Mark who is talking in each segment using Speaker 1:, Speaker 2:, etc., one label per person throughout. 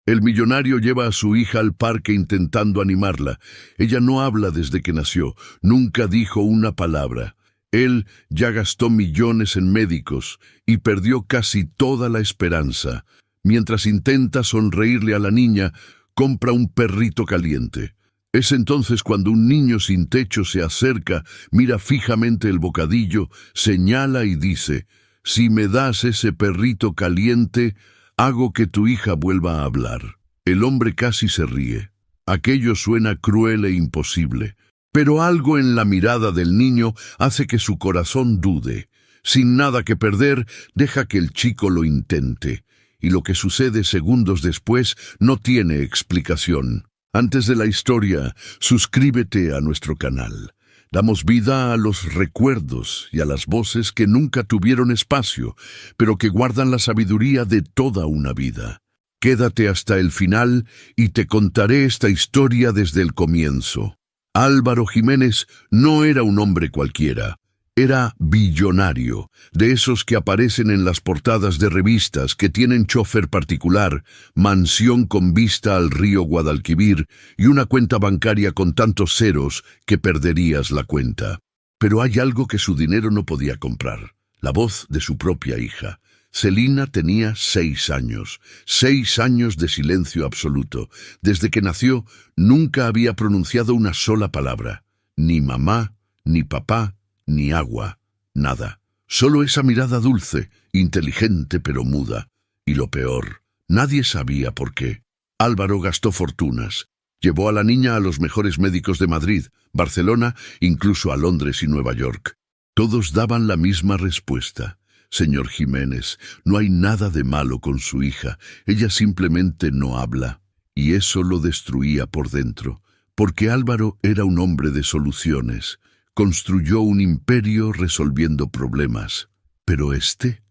Speaker 1: El millonario lleva a su hija al parque intentando animarla. Ella no habla desde que nació, nunca dijo una palabra. Él ya gastó millones en médicos y perdió casi toda la esperanza. Mientras intenta sonreírle a la niña, compra un perrito caliente. Es entonces cuando un niño sin techo se acerca, mira fijamente el bocadillo, señala y dice: «Si me das ese perrito caliente, hago que tu hija vuelva a hablar». El hombre casi se ríe. Aquello suena cruel e imposible. Pero algo en la mirada del niño hace que su corazón dude. Sin nada que perder, deja que el chico lo intente. Y lo que sucede segundos después no tiene explicación. Antes de la historia, suscríbete a nuestro canal. Damos vida a los recuerdos y a las voces que nunca tuvieron espacio, pero que guardan la sabiduría de toda una vida. Quédate hasta el final y te contaré esta historia desde el comienzo. Álvaro Jiménez no era un hombre cualquiera. Era billonario, de esos que aparecen en las portadas de revistas, que tienen chofer particular, mansión con vista al río Guadalquivir y una cuenta bancaria con tantos ceros que perderías la cuenta. Pero hay algo que su dinero no podía comprar: la voz de su propia hija. Celina tenía 6 años, 6 años de silencio absoluto. Desde que nació, nunca había pronunciado una sola palabra. Ni mamá, ni papá, ni agua, nada. Solo esa mirada dulce, inteligente pero muda. Y lo peor, nadie sabía por qué. Álvaro gastó fortunas. Llevó a la niña a los mejores médicos de Madrid, Barcelona, incluso a Londres y Nueva York. Todos daban la misma respuesta: «Señor Jiménez, no hay nada de malo con su hija. Ella simplemente no habla». Y eso lo destruía por dentro, porque Álvaro era un hombre de soluciones. Construyó un imperio resolviendo problemas. Pero este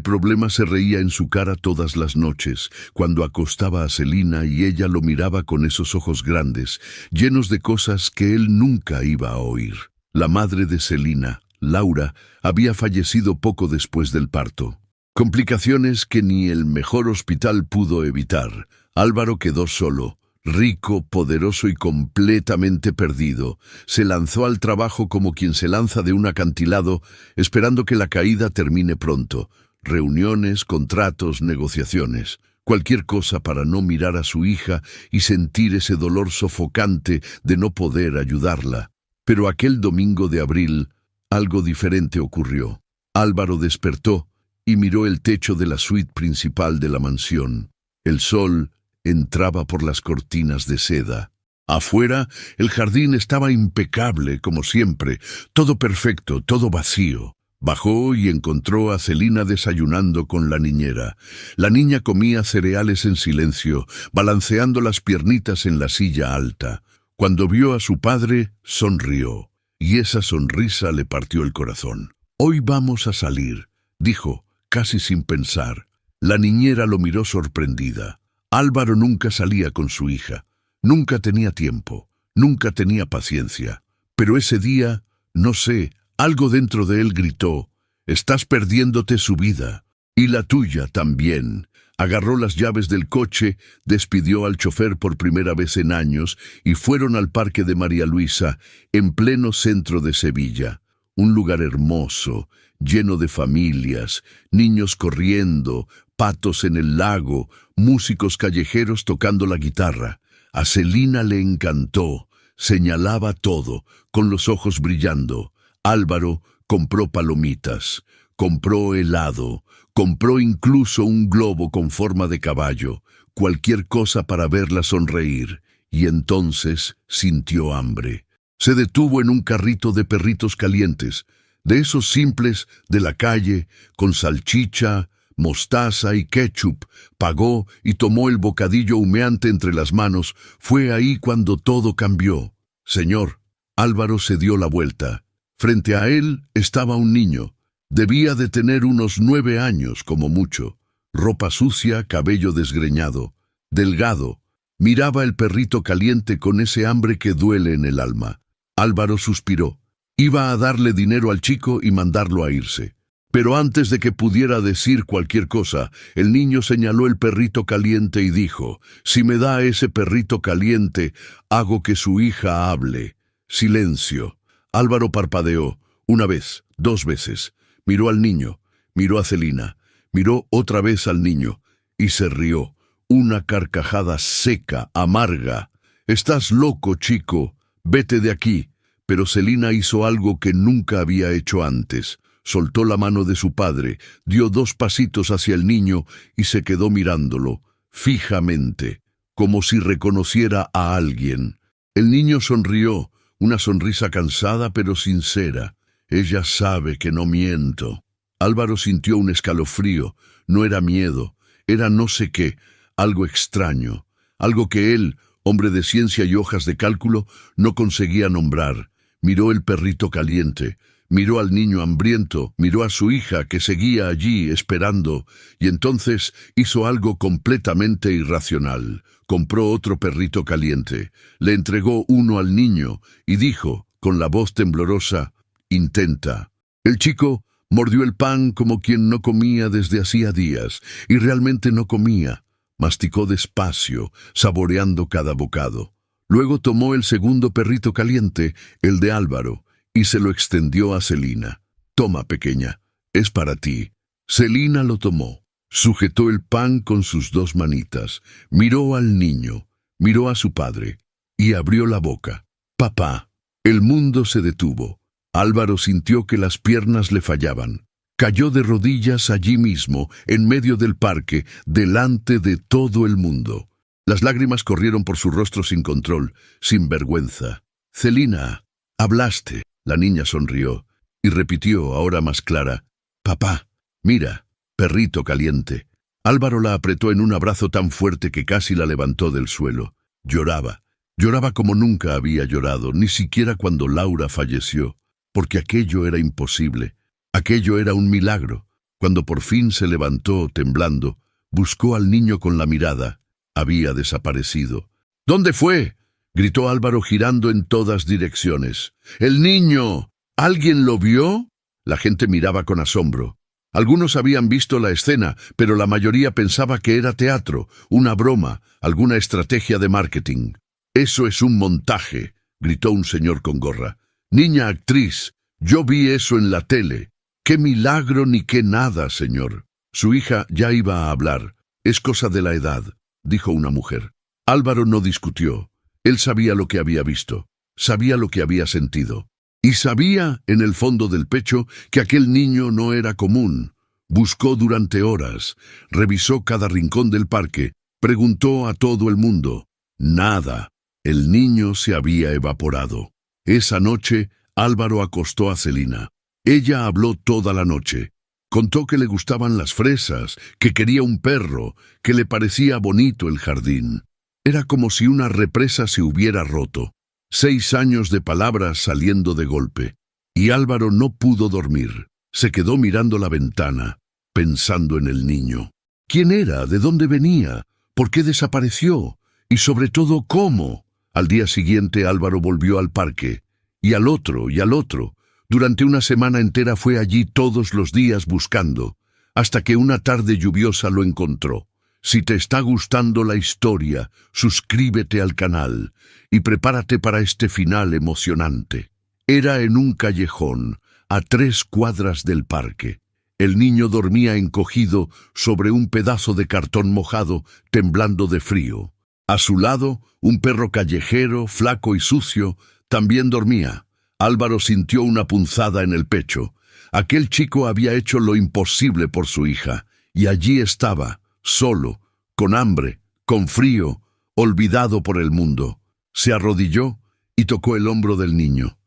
Speaker 1: problema se reía en su cara todas las noches, cuando acostaba a Celina y ella lo miraba con esos ojos grandes, llenos de cosas que él nunca iba a oír. La madre de Celina, Laura, había fallecido poco después del parto. Complicaciones que ni el mejor hospital pudo evitar. Álvaro quedó solo, rico, poderoso y completamente perdido. Se lanzó al trabajo como quien se lanza de un acantilado, esperando que la caída termine pronto. Reuniones, contratos, negociaciones. Cualquier cosa para no mirar a su hija y sentir ese dolor sofocante de no poder ayudarla. Pero aquel domingo de abril, algo diferente ocurrió. Álvaro despertó y miró el techo de la suite principal de la mansión. El sol entraba por las cortinas de seda. Afuera, el jardín estaba impecable, como siempre, todo perfecto, todo vacío. Bajó y encontró a Celina desayunando con la niñera. La niña comía cereales en silencio, balanceando las piernitas en la silla alta. Cuando vio a su padre, sonrió, y esa sonrisa le partió el corazón. «Hoy vamos a salir», dijo, casi sin pensar. La niñera lo miró sorprendida. Álvaro nunca salía con su hija. Nunca tenía tiempo, nunca tenía paciencia. Pero ese día, no sé, algo dentro de él gritó: «Estás perdiéndote su vida. Y la tuya también». Agarró las llaves del coche, despidió al chofer por primera vez en años y fueron al Parque de María Luisa, en pleno centro de Sevilla. Un lugar hermoso, lleno de familias, niños corriendo, patos en el lago, músicos callejeros tocando la guitarra. A Celina le encantó, señalaba todo, con los ojos brillando. Álvaro compró palomitas, compró helado, compró incluso un globo con forma de caballo, cualquier cosa para verla sonreír, y entonces sintió hambre. Se detuvo en un carrito de perritos calientes, de esos simples de la calle, con salchicha, mostaza y ketchup. Pagó y tomó el bocadillo humeante entre las manos. Fue ahí cuando todo cambió. «Señor». Álvaro se dio la vuelta. Frente a él estaba un niño. Debía de tener unos 9 años, como mucho. Ropa sucia, cabello desgreñado, delgado. Miraba el perrito caliente con ese hambre que duele en el alma. Álvaro suspiró. Iba a darle dinero al chico y mandarlo a irse. Pero antes de que pudiera decir cualquier cosa, el niño señaló el perrito caliente y dijo: «Si me da ese perrito caliente, hago que su hija hable». Silencio. Álvaro parpadeó, una vez, dos veces. Miró al niño, miró a Celina, miró otra vez al niño, y se rió. Una carcajada seca, amarga. «Estás loco, chico. Vete de aquí». Pero Celina hizo algo que nunca había hecho antes. Soltó la mano de su padre, dio 2 pasitos hacia el niño y se quedó mirándolo, fijamente, como si reconociera a alguien. El niño sonrió, una sonrisa cansada pero sincera. «Ella sabe que no miento». Álvaro sintió un escalofrío. No era miedo, era no sé qué, algo extraño, algo que él, hombre de ciencia y hojas de cálculo, no conseguía nombrar. Miró el perrito caliente, miró al niño hambriento, miró a su hija que seguía allí esperando, y entonces hizo algo completamente irracional. Compró otro perrito caliente, le entregó uno al niño y dijo, con la voz temblorosa: «Intenta». El chico mordió el pan como quien no comía desde hacía días, y realmente no comía. Masticó despacio, saboreando cada bocado. Luego tomó el segundo perrito caliente, el de Álvaro, y se lo extendió a Celina. «Toma, pequeña, es para ti». Celina lo tomó, sujetó el pan con sus 2 manitas, miró al niño, miró a su padre, y abrió la boca. «Papá». El mundo se detuvo. Álvaro sintió que las piernas le fallaban. Cayó de rodillas allí mismo, en medio del parque, delante de todo el mundo. Las lágrimas corrieron por su rostro sin control, sin vergüenza. «Celina, hablaste». La niña sonrió y repitió, ahora más clara: «Papá, mira, perrito caliente». Álvaro la apretó en un abrazo tan fuerte que casi la levantó del suelo. Lloraba. Lloraba como nunca había llorado, ni siquiera cuando Laura falleció, porque aquello era imposible. Aquello era un milagro. Cuando por fin se levantó, temblando, buscó al niño con la mirada. Había desaparecido. «¿Dónde fue?», gritó Álvaro girando en todas direcciones. «¡El niño! ¿Alguien lo vio?». La gente miraba con asombro. Algunos habían visto la escena, pero la mayoría pensaba que era teatro, una broma, alguna estrategia de marketing. «Eso es un montaje», gritó un señor con gorra. «Niña actriz, yo vi eso en la tele». «¡Qué milagro ni qué nada, señor!». Su hija ya iba a hablar. «Es cosa de la edad», dijo una mujer. Álvaro no discutió. Él sabía lo que había visto, sabía lo que había sentido. Y sabía, en el fondo del pecho, que aquel niño no era común. Buscó durante horas, revisó cada rincón del parque, preguntó a todo el mundo. Nada. El niño se había evaporado. Esa noche, Álvaro acostó a Celina. Ella habló toda la noche. Contó que le gustaban las fresas, que quería un perro, que le parecía bonito el jardín. Era como si una represa se hubiera roto. 6 años de palabras saliendo de golpe. Y Álvaro no pudo dormir. Se quedó mirando la ventana, pensando en el niño. ¿Quién era? ¿De dónde venía? ¿Por qué desapareció? Y sobre todo, ¿cómo? Al día siguiente Álvaro volvió al parque. Y al otro, y al otro. Durante una semana entera fue allí todos los días buscando, hasta que una tarde lluviosa lo encontró. Si te está gustando la historia, suscríbete al canal y prepárate para este final emocionante. Era en un callejón, a 3 cuadras del parque. El niño dormía encogido sobre un pedazo de cartón mojado, temblando de frío. A su lado, un perro callejero, flaco y sucio, también dormía. Álvaro sintió una punzada en el pecho. Aquel chico había hecho lo imposible por su hija, y allí estaba, solo, con hambre, con frío, olvidado por el mundo. Se arrodilló y tocó el hombro del niño.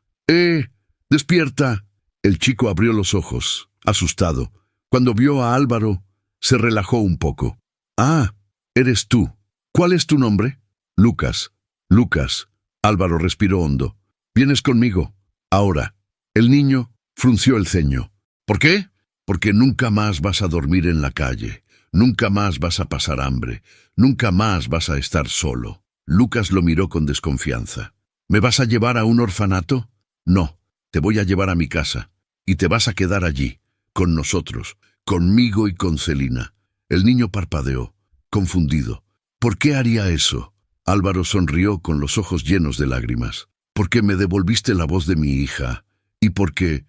Speaker 1: ¡Despierta! El chico abrió los ojos, asustado. Cuando vio a Álvaro, se relajó un poco. «Ah, eres tú. ¿Cuál es tu nombre?» «Lucas». «Lucas». Álvaro respiró hondo. «Vienes conmigo. Ahora». El niño frunció el ceño. «¿Por qué?» «Porque nunca más vas a dormir en la calle. Nunca más vas a pasar hambre. Nunca más vas a estar solo». Lucas lo miró con desconfianza. «¿Me vas a llevar a un orfanato?» «No, te voy a llevar a mi casa. Y te vas a quedar allí. con nosotros, conmigo y con Celina. El niño parpadeó, confundido. ¿Por qué haría eso? Álvaro sonrió con los ojos llenos de lágrimas. Porque me devolviste la voz de mi hija. Y porque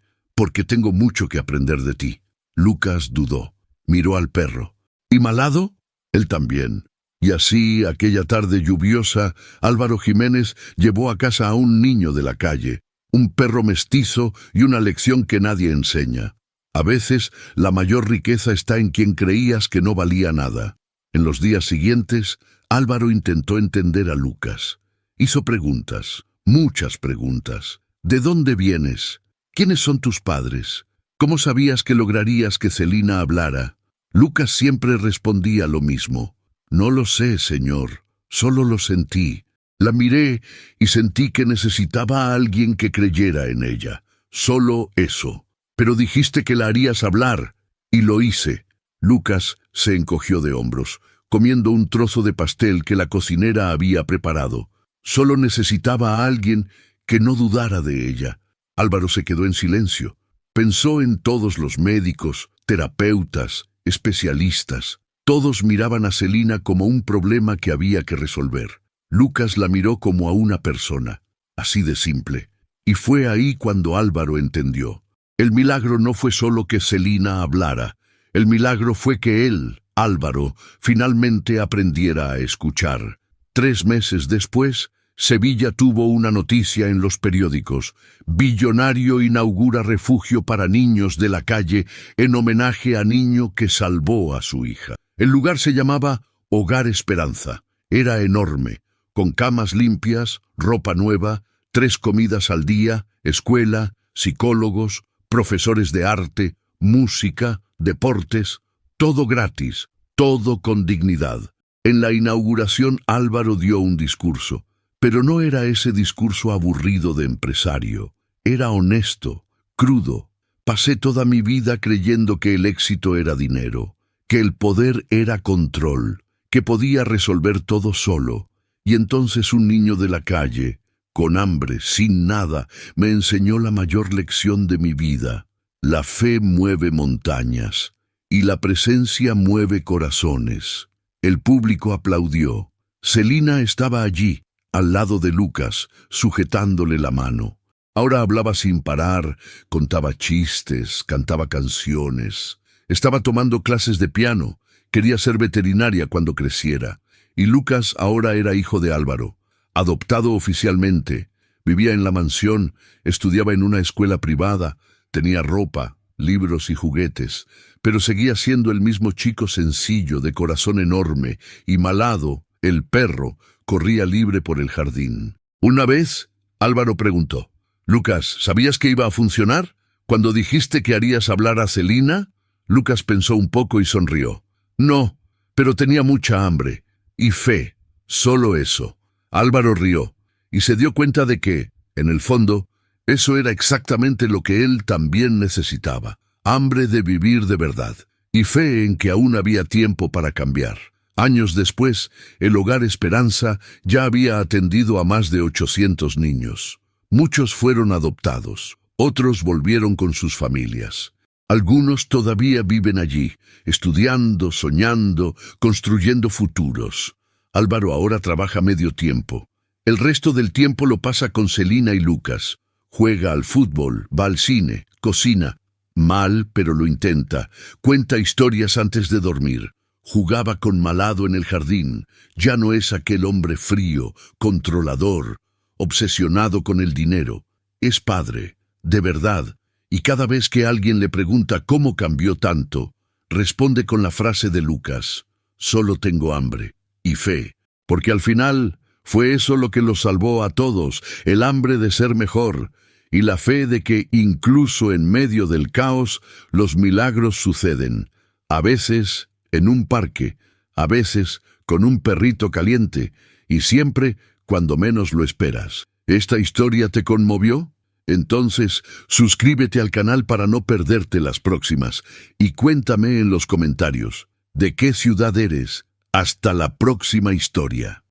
Speaker 1: tengo mucho que aprender de ti. Lucas dudó. Miró al perro. ¿Y Malado? Él también. Y así, aquella tarde lluviosa, Álvaro Jiménez llevó a casa a un niño de la calle, un perro mestizo y una lección que nadie enseña. A veces, la mayor riqueza está en quien creías que no valía nada. En los días siguientes, Álvaro intentó entender a Lucas. Hizo preguntas, muchas preguntas. ¿De dónde vienes? ¿Quiénes son tus padres? ¿Cómo sabías que lograrías que Celina hablara? Lucas siempre respondía lo mismo. No lo sé, señor, solo lo sentí. La miré y sentí que necesitaba a alguien que creyera en ella. Solo eso. Pero dijiste que la harías hablar, y lo hice. Lucas se encogió de hombros, comiendo un trozo de pastel que la cocinera había preparado. Solo necesitaba a alguien que no dudara de ella. Álvaro se quedó en silencio. Pensó en todos los médicos, terapeutas, especialistas. Todos miraban a Celina como un problema que había que resolver. Lucas la miró como a una persona, así de simple. Y fue ahí cuando Álvaro entendió. El milagro no fue solo que Celina hablara. El milagro fue que él, Álvaro, finalmente aprendiera a escuchar. 3 meses después, Sevilla tuvo una noticia en los periódicos. Billonario inaugura refugio para niños de la calle en homenaje a niño que salvó a su hija. El lugar se llamaba Hogar Esperanza. Era enorme, con camas limpias, ropa nueva, 3 comidas al día, escuela, psicólogos, profesores de arte, música, deportes, todo gratis, todo con dignidad. En la inauguración Álvaro dio un discurso, pero no era ese discurso aburrido de empresario. Era honesto, crudo. Pasé toda mi vida creyendo que el éxito era dinero, que el poder era control, que podía resolver todo solo. Y entonces un niño de la calle, con hambre, sin nada, me enseñó la mayor lección de mi vida. La fe mueve montañas, y la presencia mueve corazones. El público aplaudió. Celina estaba allí, al lado de Lucas, sujetándole la mano. Ahora hablaba sin parar, contaba chistes, cantaba canciones. Estaba tomando clases de piano. Quería ser veterinaria cuando creciera. Y Lucas ahora era hijo de Álvaro, adoptado oficialmente. Vivía en la mansión, estudiaba en una escuela privada, tenía ropa, libros y juguetes, pero seguía siendo el mismo chico sencillo, de corazón enorme, y Malado, el perro, corría libre por el jardín. Una vez, Álvaro preguntó: «Lucas, ¿sabías que iba a funcionar? Cuando dijiste que harías hablar a Celina». Lucas pensó un poco y sonrió. «No, pero tenía mucha hambre. Y fe, solo eso». Álvaro rió, y se dio cuenta de que, en el fondo, eso era exactamente lo que él también necesitaba: hambre de vivir de verdad, y fe en que aún había tiempo para cambiar. Años después, el Hogar Esperanza ya había atendido a más de 800 niños. Muchos fueron adoptados, otros volvieron con sus familias. Algunos todavía viven allí, estudiando, soñando, construyendo futuros. Álvaro ahora trabaja medio tiempo. El resto del tiempo lo pasa con Celina y Lucas. Juega al fútbol, va al cine, cocina. Mal, pero lo intenta. Cuenta historias antes de dormir. Jugaba con Malado en el jardín. Ya no es aquel hombre frío, controlador, obsesionado con el dinero. Es padre, de verdad. Y cada vez que alguien le pregunta cómo cambió tanto, responde con la frase de Lucas: «Solo tengo hambre y fe». Porque al final fue eso lo que los salvó a todos: el hambre de ser mejor y la fe de que incluso en medio del caos los milagros suceden. A veces en un parque, a veces con un perrito caliente, y siempre cuando menos lo esperas. ¿Esta historia te conmovió? Entonces, suscríbete al canal para no perderte las próximas y cuéntame en los comentarios de qué ciudad eres. Hasta la próxima historia.